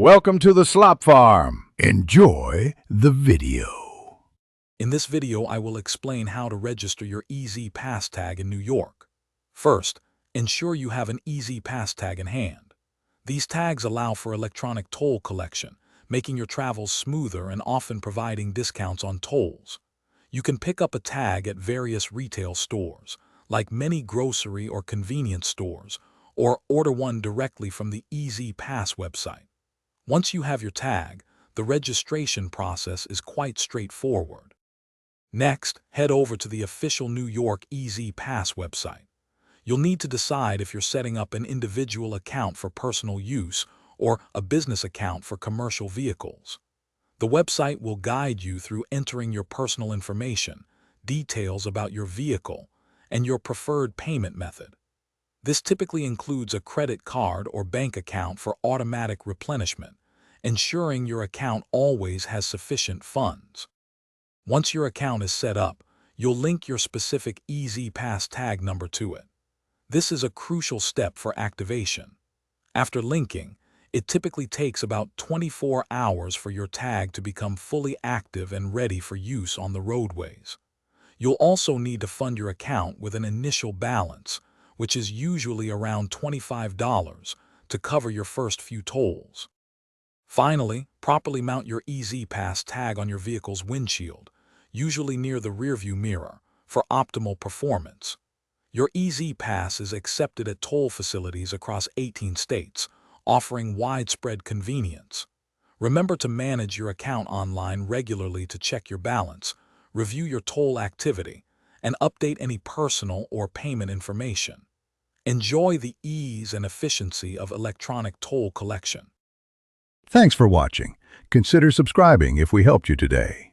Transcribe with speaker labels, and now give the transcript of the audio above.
Speaker 1: Welcome to the Slop Farm. Enjoy the video.
Speaker 2: In this video, I will explain how to register your EZ Pass tag in New York. First, ensure you have an EZ Pass tag in hand. These tags allow for electronic toll collection, making your travels smoother and often providing discounts on tolls. You can pick up a tag at various retail stores, like many grocery or convenience stores, or order one directly from the EZ Pass website. Once you have your tag, the registration process is quite straightforward. Next, head over to the official New York EZ Pass website. You'll need to decide if you're setting up an individual account for personal use or a business account for commercial vehicles. The website will guide you through entering your personal information, details about your vehicle, and your preferred payment method. This typically includes a credit card or bank account for automatic replenishment, ensuring your account always has sufficient funds. Once your account is set up, you'll link your specific EZ Pass tag number to it. This is a crucial step for activation. After linking, it typically takes about 24 hours for your tag to become fully active and ready for use on the roadways. You'll also need to fund your account with an initial balance, which is usually around $25, to cover your first few tolls. Finally, properly mount your EZ Pass tag on your vehicle's windshield, usually near the rearview mirror, for optimal performance. Your EZ Pass is accepted at toll facilities across 18 states, offering widespread convenience. Remember to manage your account online regularly to check your balance, review your toll activity, and update any personal or payment information. Enjoy the ease and efficiency of electronic toll collection.
Speaker 1: Thanks for watching. Consider subscribing if we helped you today.